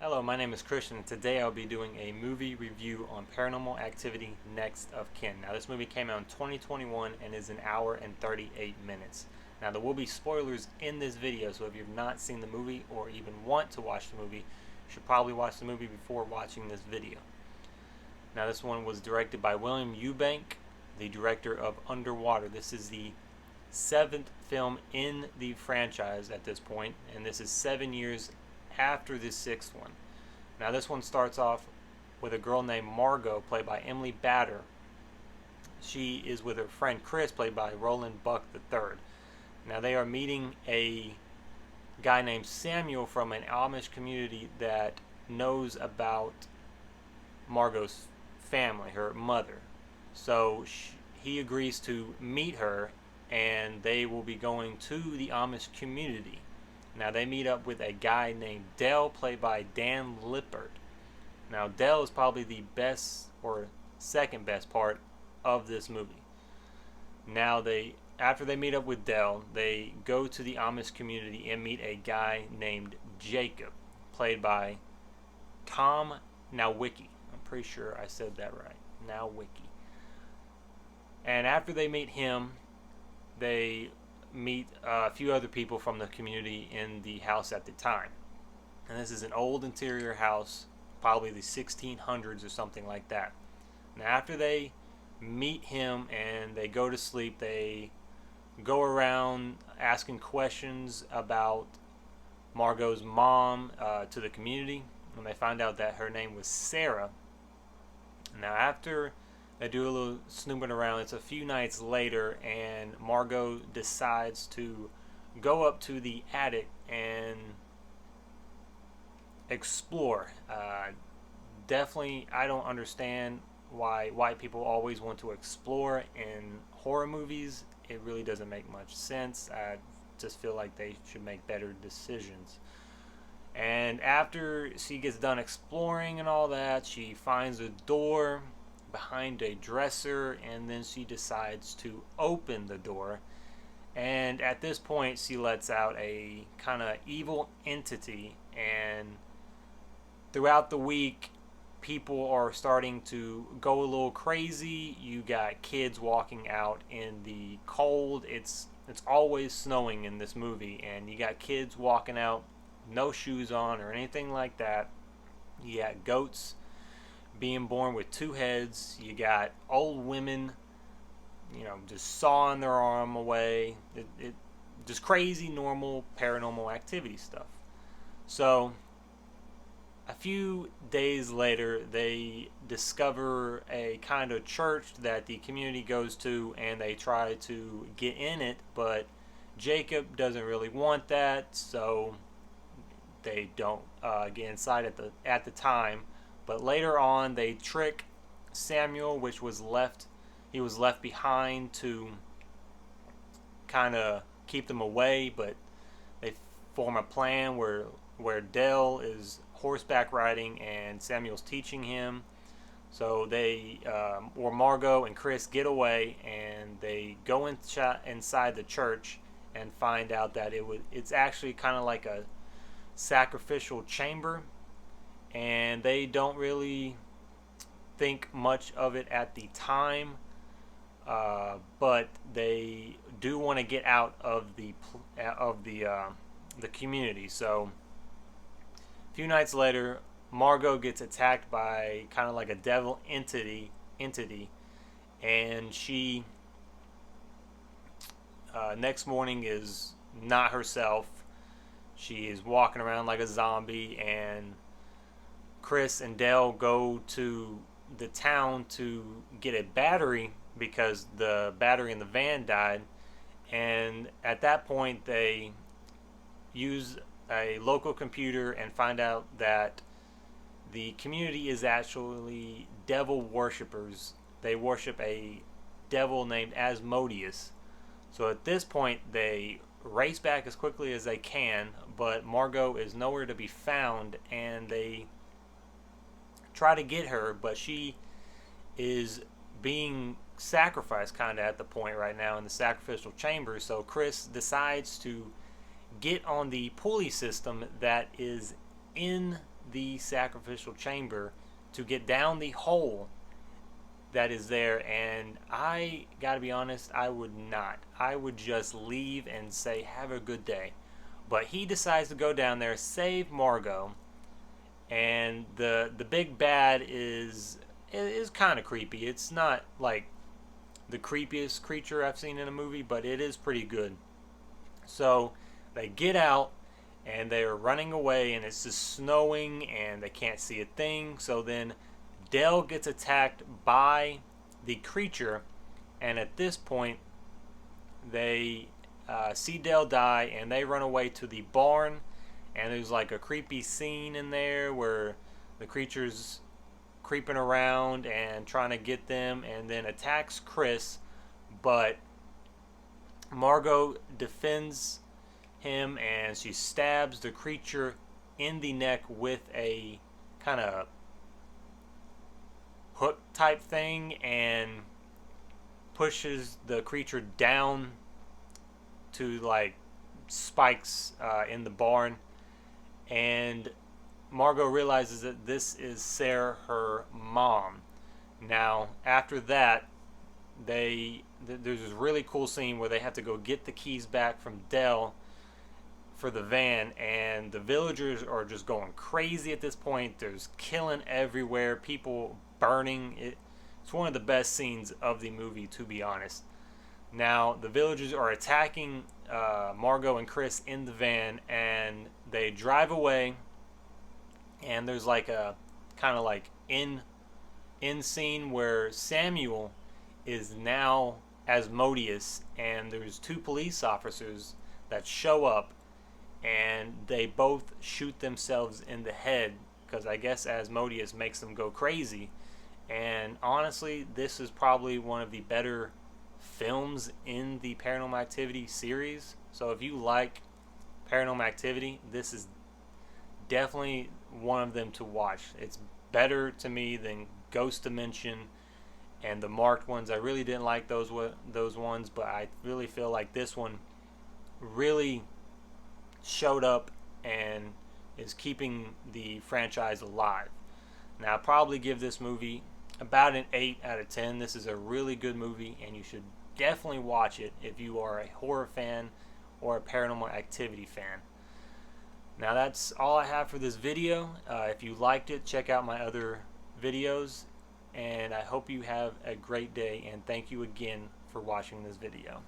Hello, my name is Christian, and today I'll be doing a movie review on Paranormal Activity Next of Kin. Now, this movie came out in 2021 and is an hour and 38 minutes. Now, there will be spoilers in this video, so if you've not seen the movie or even want to watch the movie, you should probably watch the movie before watching this video. Now, this one was directed by William Eubank, the director of Underwater. This is the seventh film in the franchise at this point, and this is 7 years after the sixth one. Now this one starts off with a girl named Margot, played by Emily Batter. She is with her friend Chris, played by Roland Buck III. Now they are meeting a guy named Samuel from an Amish community that knows about Margot's family, her mother. So he agrees to meet her, and they will be going to the Amish community. Now they meet up with a guy named Dell, played by Dan Lippert. Now Dell is probably the best or second best part of this movie. Now after they meet up with Dell, they go to the Amish community and meet a guy named Jacob, played by Tom Nowicki. I'm pretty sure I said that right. Nowicki. And after they meet him, they meet a few other people from the community in the house at the time. And this is an old interior house, probably the 1600s or something like that. Now after they meet him and they go to sleep, they go around asking questions about Margot's mom to the community, and they find out that her name was Sarah. Now after they do a little snooping around, it's a few nights later, and Margot decides to go up to the attic and explore. Definitely, I don't understand why white people always want to explore in horror movies. It really doesn't make much sense. I just feel like they should make better decisions. And after she gets done exploring and all that, she finds a door behind a dresser, and then she decides to open the door, and at this point she lets out a kind of evil entity, and throughout the week people are starting to go a little crazy. You got kids walking out in the cold. It's always snowing in this movie, and you got kids walking out no shoes on or anything like that. You got goats being born with two heads. You got old women, just sawing their arm away. It just crazy normal paranormal activity stuff. So a few days later, they discover a kind of church that the community goes to, and they try to get in it, but Jacob doesn't really want that, so they don't get inside at the time. But later on, they trick Samuel, he was left behind to kind of keep them away. But they form a plan where Dell is horseback riding and Samuel's teaching him. So Margot and Chris get away, and they go inside the church and find out that it's actually kind of like a sacrificial chamber. And they don't really think much of it at the time, but they do want to get out of the community. So a few nights later, Margot gets attacked by kind of like a devil entity, and she next morning is not herself. She is walking around like a zombie, and Chris and Dell go to the town to get a battery because the battery in the van died. And at that point, they use a local computer and find out that the community is actually devil worshippers. They worship a devil named Asmodeus. So at this point, they race back as quickly as they can, but Margot is nowhere to be found, and they try to get her, but she is being sacrificed kind of at the point right now in the sacrificial chamber. So Chris decides to get on the pulley system that is in the sacrificial chamber to get down the hole that is there. And I gotta be honest, I would not. I would just leave and say, have a good day. But he decides to go down there, save Margot, and the big bad is kind of creepy. It's not like the creepiest creature I've seen in a movie, but it is pretty good. So they get out and they're running away, and it's just snowing and they can't see a thing. So then Dell gets attacked by the creature, and at this point they see Dell die, and they run away to the barn. And there's like a creepy scene in there where the creature's creeping around and trying to get them, and then attacks Chris, but Margot defends him, and she stabs the creature in the neck with a kind of hook type thing, and pushes the creature down to like spikes in the barn. And Margot realizes that this is Sarah, her mom. Now, after that, there's this really cool scene where they have to go get the keys back from Dell for the van, and the villagers are just going crazy at this point. There's killing everywhere, people burning. It's one of the best scenes of the movie, to be honest. Now, the villagers are attacking Margot and Chris in the van, and they drive away, and there's like a kind of like in scene where Samuel is now Asmodeus, and there's two police officers that show up, and they both shoot themselves in the head because I guess Asmodeus makes them go crazy. And honestly, this is probably one of the better films in the Paranormal Activity series. So if you like Paranormal Activity, this is definitely one of them to watch. It's better to me than Ghost Dimension and the marked ones. I really didn't like those ones, but I really feel like this one really showed up and is keeping the franchise alive. Now, I'll probably give this movie about an 8 out of 10. This is a really good movie, and you should definitely watch it if you are a horror fan or a Paranormal Activity fan. Now, that's all I have for this video. If you liked it, check out my other videos, and I hope you have a great day, and thank you again for watching this video.